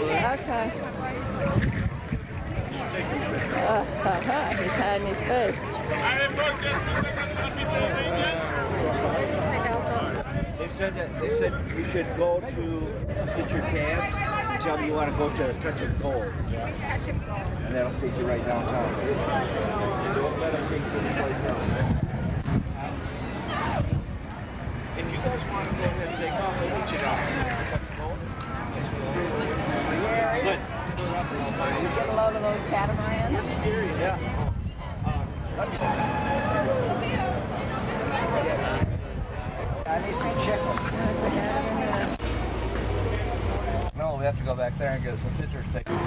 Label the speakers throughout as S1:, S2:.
S1: Okay. He's hiding his face.
S2: They said you should go to get your cab and tell them you want to go to Touch of Gold. And that'll take you right downtown. Don't let them take you anyplace else. If you guys want to go ahead and take off, we'll meet you down. Touch of Gold. Good.
S1: You get a load of those catamarans?
S2: Yeah. I need some chicken. No, we have to go back there and get some pictures taken.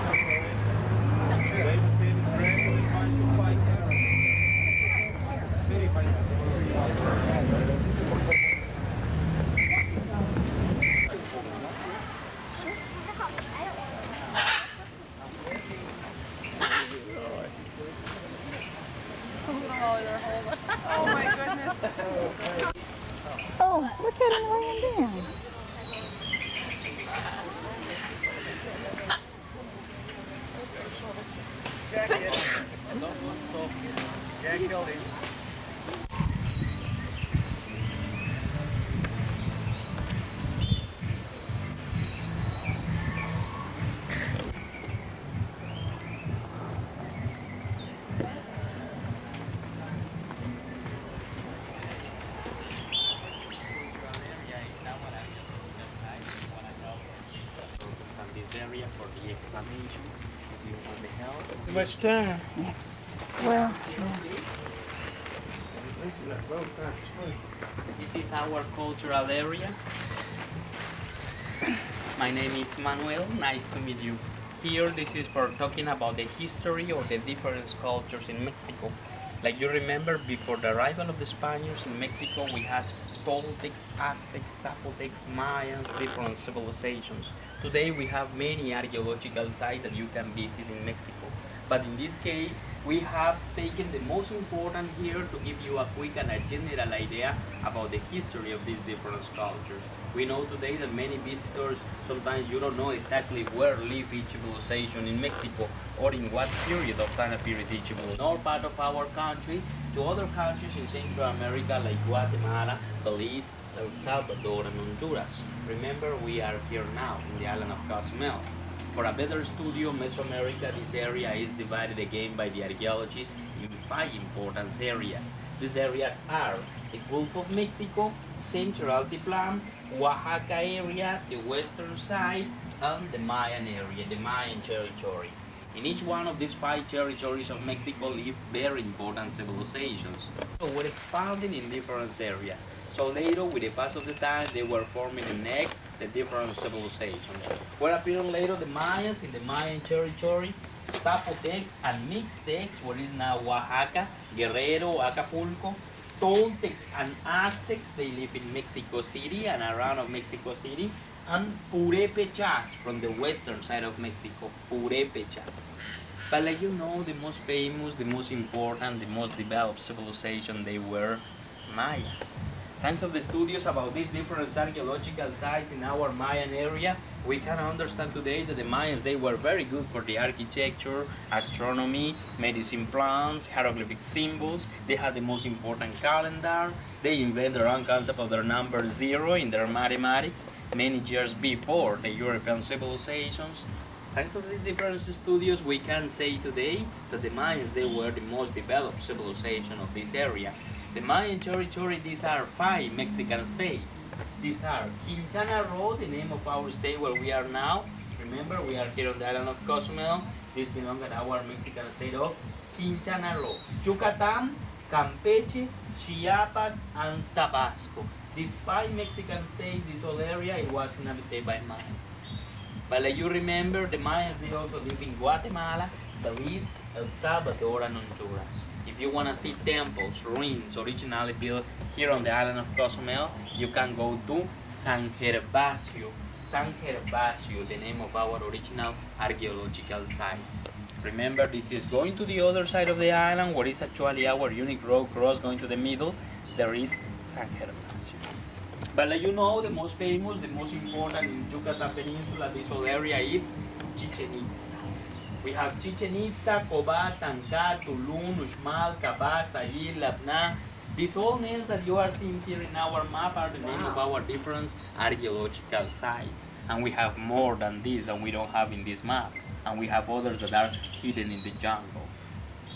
S3: Oh my goodness.
S1: Oh, look at him laying down.
S2: Jack killed him.
S4: This area for the explanation. If you want the help.
S3: Much time.
S1: Well,
S4: This is our cultural area. My name is Manuel. Nice to meet you. Here, this is for talking about the history of the different cultures in Mexico. Like you remember, before the arrival of the Spaniards in Mexico, we had Toltecs, Aztecs, Zapotecs, Mayans, different civilizations. Today, we have many archaeological sites that you can visit in Mexico. But in this case, we have taken the most important here to give you a quick and a general idea about the history of these different cultures. We know today that many visitors, sometimes you don't know exactly where lived each civilization in Mexico or in what period of time appeared each civilization. Nor part of our country to other countries in Central America like Guatemala, Belize, El Salvador, and Honduras. Remember, we are here now in the island of Cozumel. For a better study of Mesoamerica, this area is divided again by the archaeologists in five important areas. These areas are the Gulf of Mexico, Central Altiplano, Oaxaca area, the western side, and the Mayan area, the Mayan territory. In each one of these five territories of Mexico live very important civilizations. So were expanding in different areas. So later, with the pass of the time, they were forming the next, the different civilizations. Were appearing later the Mayans in the Mayan territory, Zapotecs and Mixtecs, what is now Oaxaca, Guerrero, Acapulco, Toltecs and Aztecs, they live in Mexico City and around of Mexico City, and Purépechas from the western side of Mexico, Purépechas. But like you know, the most famous, the most important, the most developed civilization, they were Mayas. Thanks of the studios about these different archaeological sites in our Mayan area, we can understand today that the Mayans, they were very good for the architecture, astronomy, medicine plants, hieroglyphic symbols. They had the most important calendar. They invented their own concept of their number zero in their mathematics many years before the European civilizations. Thanks to these different studios, we can say today that the Mayans, they were the most developed civilization of this area. The Mayan territory, these are five Mexican states. These are Quintana Roo, the name of our state where we are now. Remember, we are here on the island of Cozumel. This belongs to our Mexican state of Quintana Roo. Yucatan, Campeche, Chiapas, and Tabasco. These five Mexican states, this whole area, it was inhabited by Mayans. But like you remember, the Mayans, they also live in Guatemala, Belize, El Salvador, and Honduras. If you want to see temples, ruins originally built here on the island of Cozumel, you can go to San Gervasio. San Gervasio, the name of our original archaeological site. Remember, this is going to the other side of the island, where is actually our unique road cross going to the middle. There is San Gervasio. But like you know, the most famous, the most important in Yucatan Peninsula, this whole area is Chichen Itza. We have Chichen Itza, Cobat, Ancat, Tulum, Uxmal, Cabas, Sayil, Labna. These all names that you are seeing here in our map are the name of our different archaeological sites. And we have more than this that we don't have in this map. And we have others that are hidden in the jungle.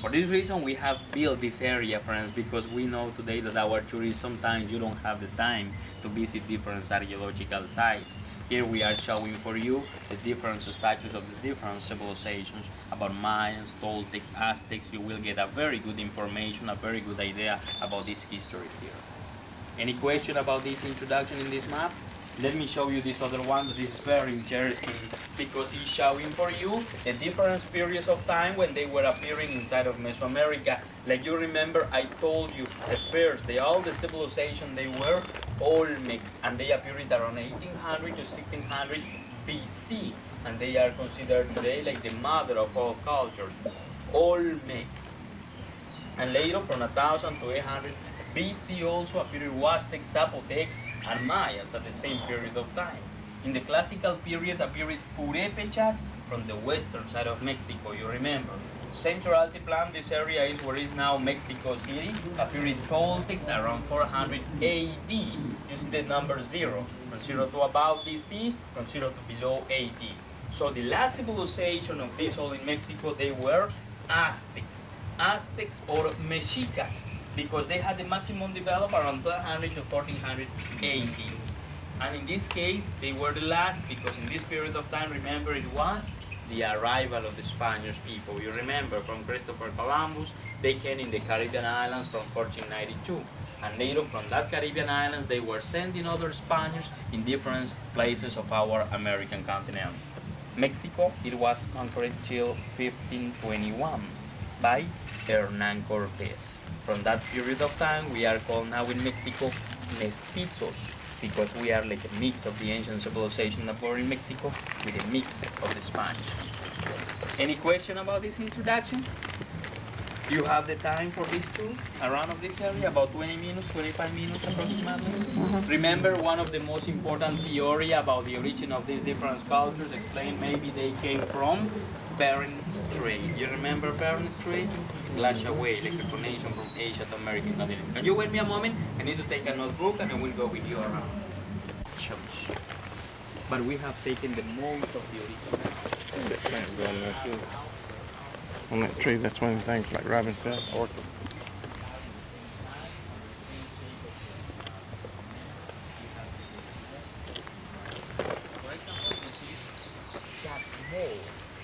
S4: For this reason, we have built this area, friends, because we know today that our tourists sometimes you don't have the time to visit different archaeological sites. Here we are showing for you the different statues of the different civilizations about Mayans, Toltecs, Aztecs. You will get a very good information, a very good idea about this history here. Any question about this introduction in this map? Let me show you this other one that is very interesting because it's showing for you the different periods of time when they were appearing inside of Mesoamerica. Like you remember, I told you at first, all the civilization they were all mixed and they appeared around 1800 to 1600 BC and they are considered today like the mother of all cultures, all mixed. And later from 1000 to 800 BC also appeared Aztecs, Zapotecs, and Mayas at the same period of time. In the classical period appeared Purépechas from the western side of Mexico, you remember. Central Altiplano, this area is where is now Mexico City, appeared Toltecs around 400 AD, using the number 0, from 0 to above BC, from 0 to below AD. So the last civilization of this all in Mexico, they were Aztecs or Mexicas, because they had the maximum developed around 1200 to 1400 AD. And in this case, they were the last because in this period of time, remember, it was the arrival of the Spanish people. You remember from Christopher Columbus, they came in the Caribbean islands from 1492. And later from that Caribbean islands, they were sending other Spaniards in different places of our American continent. Mexico, it was conquered till 1521 by Hernán Cortés. From that period of time, we are called now in Mexico mestizos, because we are like a mix of the ancient civilization that were in Mexico with a mix of the Spanish. Any question about this introduction? You have the time for this tour around of this area, about 20 minutes, 25 minutes approximately. Remember, one of the most important theory about the origin of these different cultures explained maybe they came from Bering Strait. You remember Bering Strait? Glacial way, like a connection from Asia to American continent. Can you wait me a moment? I need to take a notebook and I will go with you around. But we have taken the most of the original.
S5: On that tree, that's one of the things, like Robin said, orchid.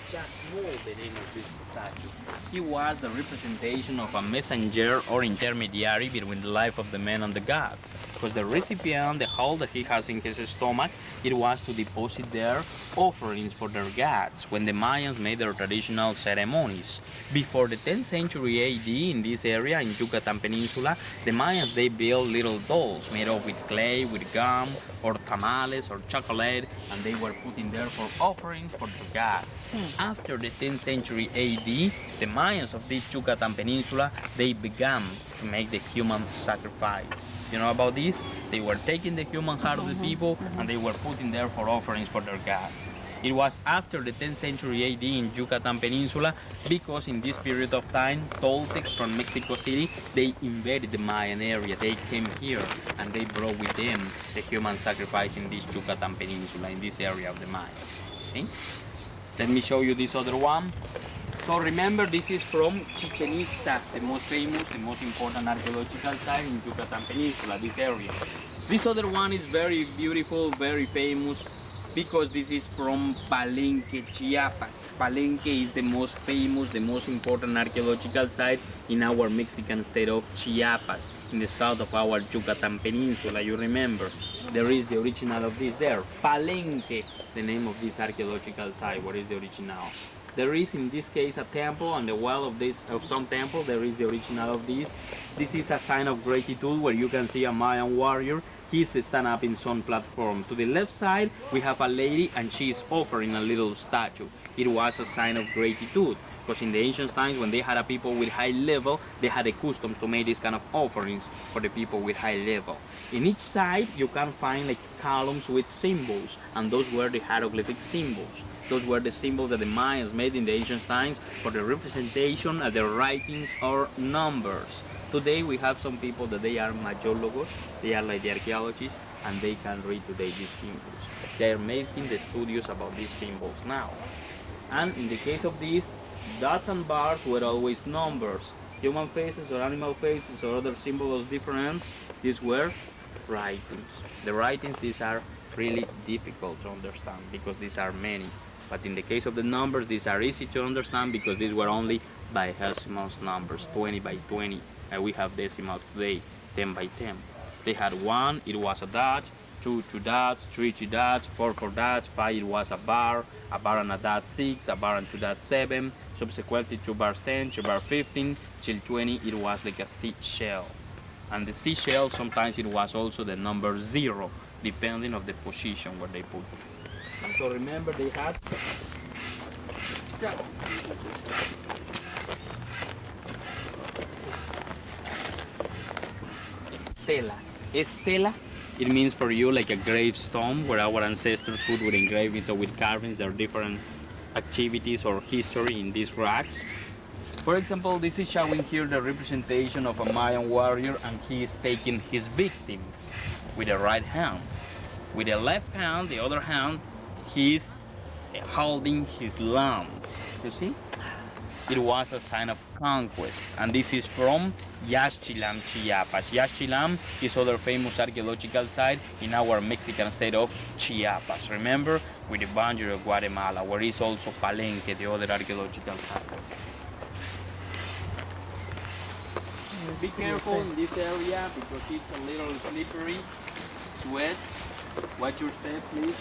S4: Jack Mole, the name of this statue. He was the representation of a messenger or intermediary between the life of the man and the gods. Because the recipient, the hole that he has in his stomach, it was to deposit their offerings for their gods when the Mayans made their traditional ceremonies. Before the 10th century AD in this area, in Yucatan Peninsula, the Mayans, they built little dolls made of with clay, with gum, or tamales, or chocolate, and they were put in there for offerings for their gods. After the 10th century AD, the Mayans of this Yucatan Peninsula, they began to make the human sacrifice. You know about this? They were taking the human heart of the people and they were putting there for offerings for their gods. It was after the 10th century AD in Yucatan Peninsula because in this period of time, Toltecs from Mexico City, they invaded the Mayan area. They came here and they brought with them the human sacrifice in this Yucatan Peninsula, in this area of the Mayans. See? Let me show you this other one. So remember, this is from Chichen Itza, the most famous, the most important archaeological site in Yucatan Peninsula, this area. This other one is very beautiful, very famous, because this is from Palenque, Chiapas. Palenque is the most famous, the most important archaeological site in our Mexican state of Chiapas, in the south of our Yucatan Peninsula, you remember. There is the original of this there. Palenque, the name of this archaeological site. What is the original? There is in this case a temple, on the wall of some temple there is the original of this. This is a sign of gratitude where you can see a Mayan warrior. He's stand up in some platform. To the left side we have a lady and she is offering a little statue. It was a sign of gratitude because in the ancient times when they had a people with high level, they had a custom to make this kind of offerings for the people with high level. In each side you can find like columns with symbols, and those were the hieroglyphic symbols. Those were the symbols that the Mayans made in the ancient times for the representation of their writings or numbers. Today we have some people that they are Mayólogos, they are like the archaeologists, and they can read today these symbols. They are making the studios about these symbols now. And in the case of these, dots and bars were always numbers. Human faces or animal faces or other symbols of difference, these were writings. The writings, these are really difficult to understand because these are many. But in the case of the numbers, these are easy to understand because these were only bihesimals numbers, 20 by 20. And we have decimals today, 10 by 10. They had 1, it was a dot, 2, 2 dots, 3, 3 dots, 4, 4 dots, 5, it was a bar and a dot 6, a bar and 2 dots 7, subsequently 2 bars 10, 2 bars 15, till 20, it was like a seashell. And the seashell, sometimes it was also the number 0, depending on the position where they put it. And so remember they had stelas. Estela, it means for you like a gravestone where our ancestors put with engravings or with carvings their different activities or history in these rocks. For example, this is showing here the representation of a Mayan warrior, and he is taking his victim with the right hand. With the left hand, the other hand, he is holding his lance. You see? It was a sign of conquest, and this is from Yaxchilam, Chiapas. Yaxchilam is other famous archaeological site in our Mexican state of Chiapas. Remember, with the boundary of Guatemala, where is also Palenque, the other archaeological site. Be careful in this area because it's a little slippery, wet. Watch your step, please.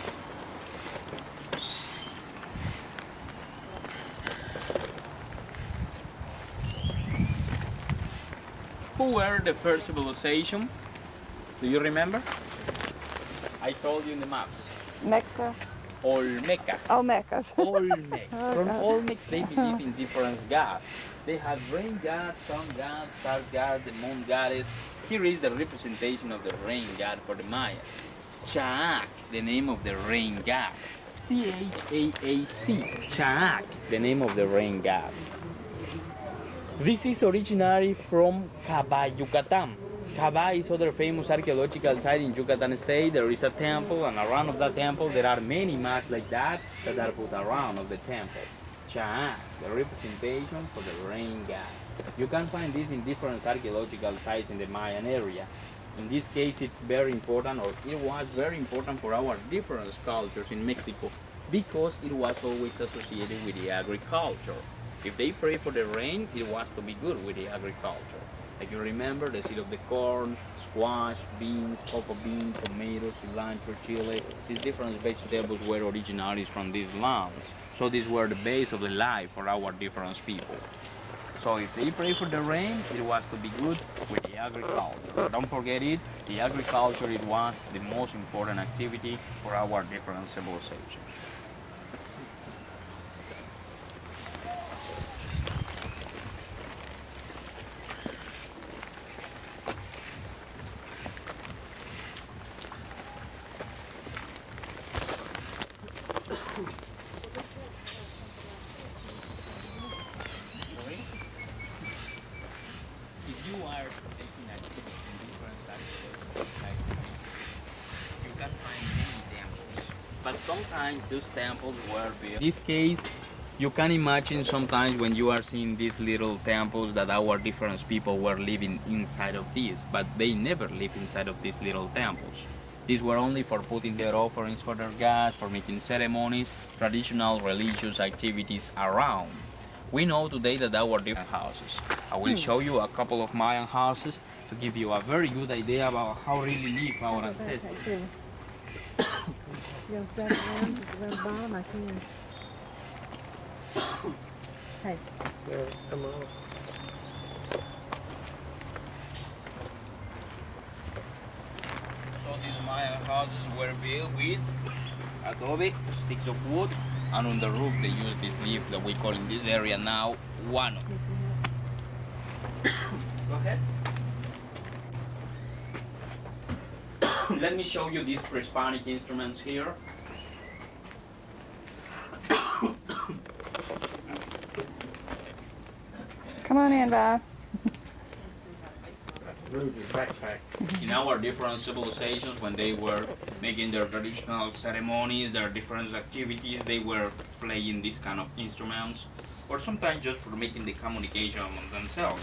S4: Who were the first civilization? Do you remember? I told you in the maps.
S1: Mexa.
S4: Olmecas.
S1: Oh, Mecca.
S4: Olmecs.
S1: Oh,
S4: From
S1: God.
S4: Olmecs, they believe in different gods. They had rain god, sun god, star god, the moon goddess. Here is the representation of the rain god for the Mayas. Chaac, the name of the rain god. C-H-A-A-C. Chaac, the name of the rain god. This is originally from Caba, Yucatan. Caba is other famous archaeological site in Yucatan state. There is a temple, and around of that temple there are many masks like that are put around of the temple. Chaac, the representation for the rain god. You can find this in different archaeological sites in the Mayan area. In this case, it's very important, or it was very important for our different cultures in Mexico, because it was always associated with the agriculture. If they pray for the rain, it was to be good with the agriculture. Like you remember, the seed of the corn, squash, beans, cocoa beans, tomatoes, cilantro, chili, these different vegetables were originaries from these lands. So these were the base of the life for our different people. So if they pray for the rain, it was to be good with the agriculture. Don't forget it, the agriculture, it was the most important activity for our different civilizations. If you are taking a trip in different sites, you can find many temples. But sometimes those temples were built. In this case, you can imagine sometimes when you are seeing these little temples that our different people were living inside of these, but they never lived inside of these little temples. These were only for putting their offerings for their gods, for making ceremonies, traditional religious activities around. We know today that there were different houses. I will show you a couple of Mayan houses to give you a very good idea about how really live our ancestors.
S6: You'll stand around at the bottom, I can. Hey.
S5: Yeah, come on.
S4: So these Mayan houses were built with adobe, sticks of wood, and on the roof they use this leaf that we call in this area now guano. Go ahead. Let me show you these pre-Hispanic instruments here.
S1: Come on in, Bob.
S5: Backpack.
S4: In our different civilizations, when they were making their traditional ceremonies, their different activities, they were playing these kind of instruments, or sometimes just for making the communication among themselves.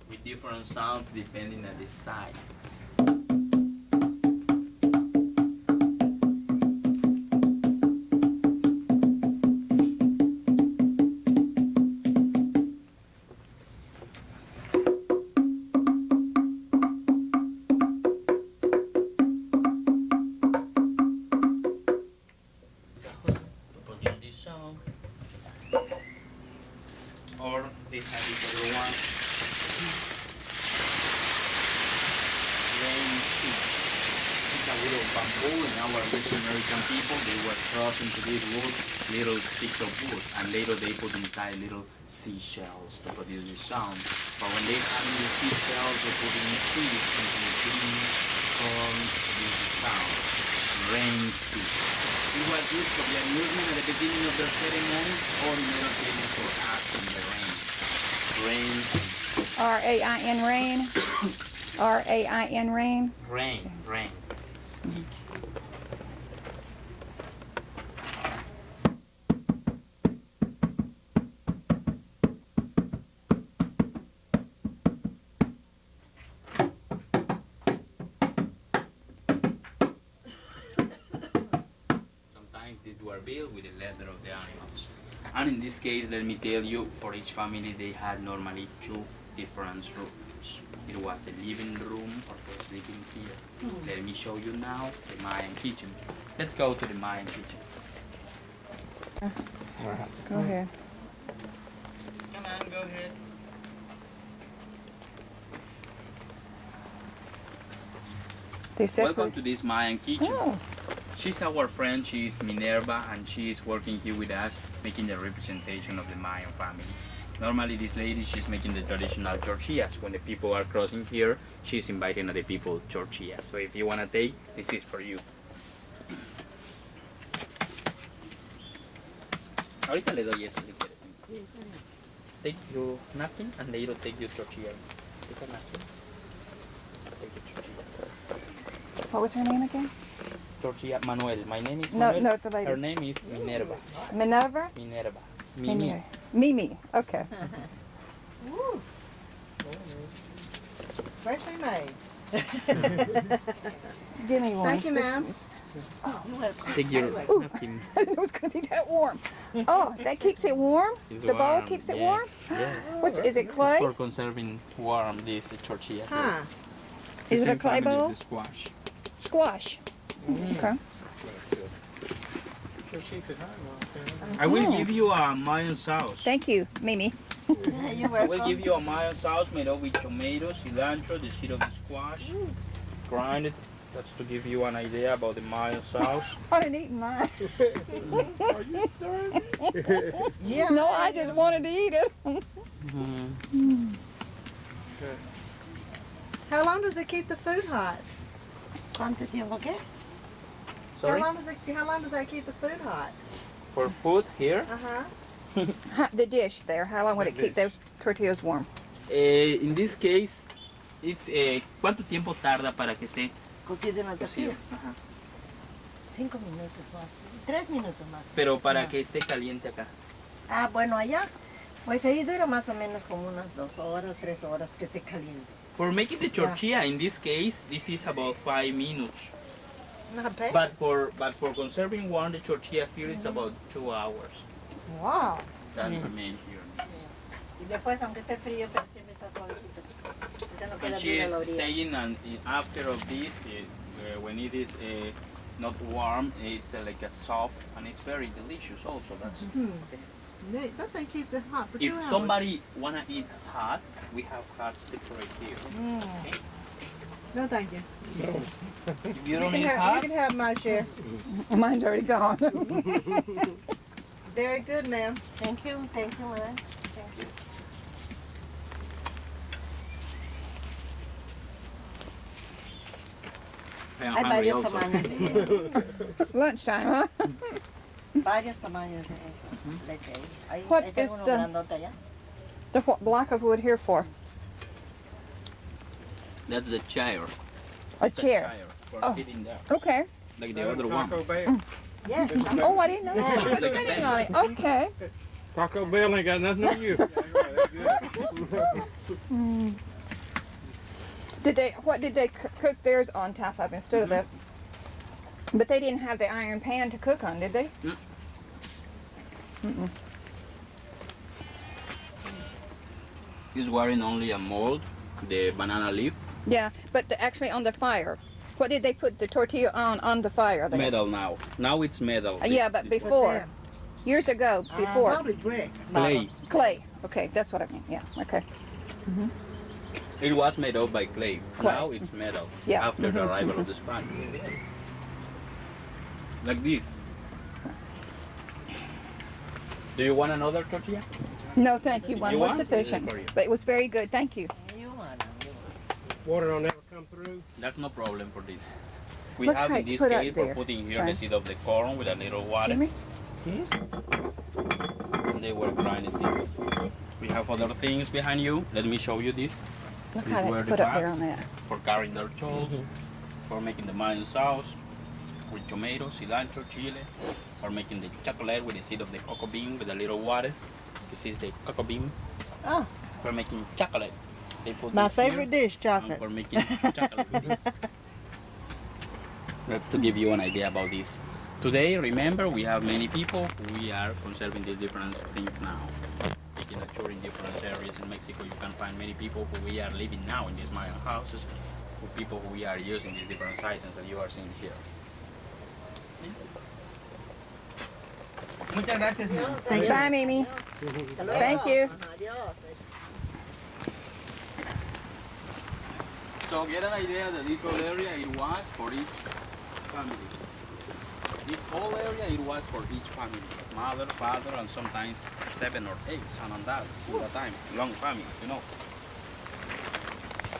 S4: With different sounds depending on the size. Produce this sound. Or this has this other one. Rain stick. It's a little bamboo, and our West American people, they were crossing to this wood, little sticks of wood, and later they put inside little seashells to produce this sound. But when they have these seashells, they put in seeds into the green corn to produce the sound. Rain stick. It was used for the amusement at the beginning of their ceremonies or in other cases for asking the rain. Rain.
S1: R-A-I-N, rain. R-A-I-N, rain.
S4: Rain. Rain. Sneak. Sometimes they were built with the leather of the animals. And in this case, let me tell you, for each family they had normally two different rooms. It was the living room or for sleeping here. Let me show you now the Mayan kitchen. Let's go to the Mayan kitchen.
S1: Go ahead.
S4: Come on, go ahead.
S1: They
S4: Welcome
S1: separate.
S4: to this Mayan kitchen.
S1: Oh,
S4: She's our friend, she's Minerva, and she is working here with us, making the representation of the Mayan family. Normally this lady, she's making the traditional tortillas. When the people are crossing here, she's inviting other people tortillas. So if you want to take, this is for you. Ahorita le doy eso si quieres. Take your napkin and later take your tortilla. Take a napkin. Take your tortilla.
S1: what was her name again?
S4: Tortilla Manuel. My name is
S1: No,
S4: Manuel.
S1: no, the lady.
S4: Her name is Minerva.
S1: Minerva?
S4: Minerva. Mimi.
S1: Mimi. Okay.
S6: Ooh. Freshly made.
S1: Give me one.
S6: Thank you, ma'am.
S1: Oh,
S4: Take your
S1: Ooh.
S4: napkin.
S1: I didn't know it was going to be that warm. Oh, that keeps it warm?
S4: It's
S1: The bowl
S4: warm,
S1: keeps it
S4: yes,
S1: warm?
S4: Yes.
S1: What's, is it clay?
S4: For conserving warm this the tortilla.
S6: Huh.
S1: Is it a
S4: Same
S1: clay
S4: family of
S1: bowl?
S4: the squash.
S1: Squash. Okay.
S4: I will
S1: Oh.
S4: give you a Mayan sauce.
S1: Thank you, Mimi.
S6: You're
S4: I will
S6: welcome.
S4: give you a Mayan sauce made up with tomatoes, cilantro, the seed of the squash, grinded. That's to give you an idea about the Mayan sauce.
S1: I didn't eat mine.
S6: Yeah.
S1: No, I just wanted to eat it.
S4: Mhm.
S6: How long does it keep the food hot?
S1: ¿Cuánto tiempo qué?
S4: Sorry?
S6: How long does that keep the food hot?
S4: For food here,
S6: Uh-huh.
S1: The dish there, how long would it keep those tortillas warm?
S4: in this case, it's ¿cuánto tiempo tarda para que esté
S7: Cocido una
S4: cocido?
S7: tortilla.
S4: Ajá.
S7: 5 minutos más. 3 minutos más.
S4: Pero para
S7: Ah.
S4: que esté caliente acá.
S7: Ah, bueno, allá. Pues ahí dura más o menos como unas 2 horas, 3 horas que se caliente.
S4: For making the tortilla, in this case, this is about 5 minutes.
S6: Not bad.
S4: But for conserving one, the tortilla here it's about 2 hours.
S6: Wow.
S4: That's
S7: Mm.
S4: the main here.
S7: Y después, aunque esté frío, pero siempre está suavecito. Ya no
S4: And
S7: queda
S4: she
S7: dura
S4: is
S7: la orilla.
S4: saying, and after of this, when it is not warm, it's like a soft, and it's very delicious also. That's
S6: Neat. That thing keeps it hot for
S4: if
S6: 2 hours.
S4: somebody wanna eat hot, we have hot separate here.
S6: Mm.
S4: Okay?
S6: No, thank you.
S4: If you don't eat
S6: you
S4: hot,
S6: can have my share.
S1: Mine's already gone.
S6: Very good, ma'am.
S7: Thank you, ma'am. Thank you.
S4: I'm
S7: Hay
S4: hungry
S7: varios
S4: also.
S7: tamaños de
S1: Lunchtime, huh?
S7: varios tamaños de esos leche. Ahí
S1: What
S7: está
S1: is
S7: uno
S1: the-
S7: grandote allá.
S1: The what block of wood here for?
S4: That's the chair.
S1: A
S4: It's
S1: chair.
S4: for
S1: Oh.
S4: sitting there,
S1: Okay.
S4: like the other one.
S7: Yes.
S1: Oh, I didn't know that.
S4: Like a
S1: I didn't
S4: bench.
S1: know that. Okay.
S5: Taco Bell ain't got nothing on you.
S1: Hmm. What did they cook theirs on top of instead of the? But they didn't have the iron pan to cook on, did they?
S4: Mm.
S1: Mm-mm.
S4: He's wearing only a mold, the banana leaf.
S1: Yeah, but actually on the fire. What did they put the tortilla on the fire? There?
S4: Metal now. Now it's metal.
S1: Yeah, but
S4: This-
S1: before, years ago, before
S6: Probably brick.
S4: clay.
S1: clay. Okay, that's what I mean. Yeah. Okay.
S4: It was made up by clay.
S1: Clay.
S4: Now it's metal.
S1: Yeah.
S4: After the
S1: Mhm,
S4: arrival of the Spaniards. Like this. Do you want another tortilla?
S1: No, thank you. One
S4: You
S1: was
S4: want?
S1: sufficient.
S4: For you.
S1: But it was very good. Thank you.
S7: You want 'em, you want 'em.
S5: Water don't ever come through.
S4: That's no problem for this. We
S1: Look
S4: have
S1: how
S4: in
S1: it's
S4: this
S1: put up
S4: case for
S1: there,
S4: putting here the
S1: Franz.
S4: seed of the corn with a little water.
S1: Jimmy?
S4: And they were grinding it. We have other things behind you. Let me show you this.
S1: Look
S4: These
S1: how
S4: were
S1: that's
S4: the
S1: put up there
S4: bags
S1: on that.
S4: for carrying their tools, for making the Mayan sauce with tomatoes, cilantro, chile, for making the chocolate with the seed of the cocoa bean with a little water. This is the cocoa bean.
S6: Oh.
S4: For making chocolate. They put
S6: My
S4: this here,
S6: favorite dish,
S4: and
S6: chocolate.
S4: for making chocolate with this. That's to give you an idea about this. Today, remember, we have many people who are conserving these different things now. Taking a tour in different areas in Mexico, you can find many people who we are living now in these Mayan houses, with people who we are using these different items that you are seeing here. Muchas gracias, señor.
S6: Thank you.
S1: Bye, Mimi.
S7: Hasta luego.
S1: Thank you.
S7: Adiós.
S4: So get an idea that this whole area it was for each family. This whole area it was for each family. Mother, father, and sometimes 7 or 8 son and dad all the time. Long family, you know.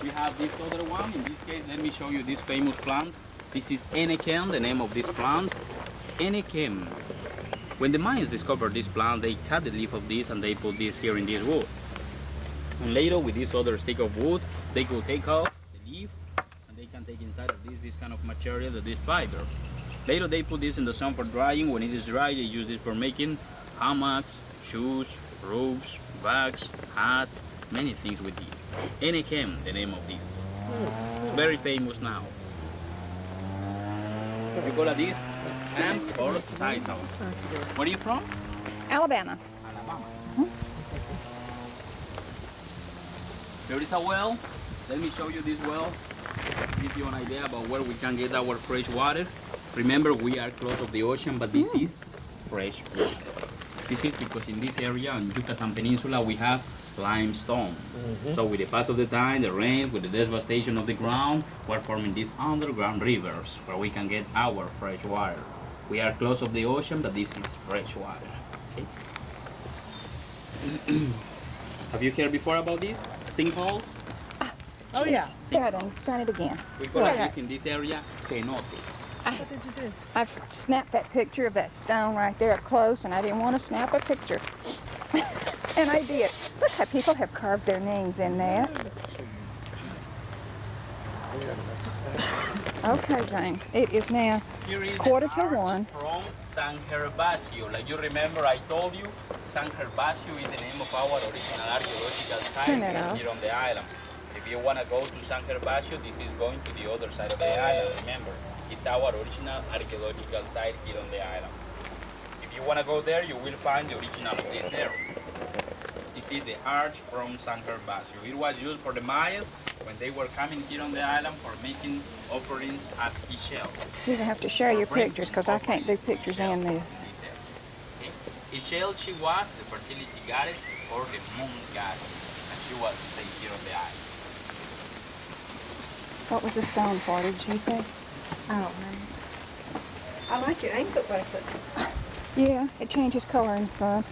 S4: We have this other one. In this case, let me show you this famous plant. This is Enequem, the name of this plant. Enequem. When the Mayans discovered this plant, they cut the leaf of this and they put this here in this wood. And later, with this other stick of wood, they could take off the leaf and they can take inside of this kind of material, this fiber. Later, they put this in the sun for drying. When it is dry, they use this for making hammocks, shoes, roofs, bags, hats, many things with this. Enequem, the name of this. It's very famous now. We call it this and or sisal. Where are you from?
S1: Alabama.
S4: Alabama. There is a well. Let me show you this well. Give you an idea about where we can get our fresh water. Remember, we are close of the ocean, but this is fresh water. This is because in this area, on Yucatan Peninsula, we have limestone. So with the pass of the time, the rain, with the devastation of the ground, we're forming these underground rivers where we can get our fresh water. We are close of the ocean, but this is fresh water. Okay. Have you heard before about this? Sinkholes?
S6: Oh, yeah.
S1: There, I done it again.
S4: We call
S1: Right.
S4: this in this area cenotes.
S6: What did you do?
S1: I snapped that picture of that stone right there up close, and I didn't want to snap a picture. And I did. Look how people have carved their names in that. Okay, James. It is now
S4: Here is
S1: Quarter
S4: the
S1: to
S4: arch
S1: one.
S4: from San Gervasio. Like you remember, I told you, San Gervasio is the name of our original archaeological
S1: Turn it
S4: site
S1: off.
S4: here on the island. If you want to go to San Gervasio, this is going to the other side of the island. Remember, it's our original archaeological site here on the island. If you want to go there, you will find the original of this there. This is the arch from San Gervasio. It was used for the Mayas when they were coming here on the island for making offerings at Ixchel.
S1: You're going to have to share your pictures because I can't do pictures in this.
S4: Okay. Ixchel, she was the fertility goddess or the moon goddess, and she was staying here on the island.
S1: What was the stone for, did you say?
S6: I don't remember. I like your anklet bracelet.
S1: Yeah, it changes color in the sun.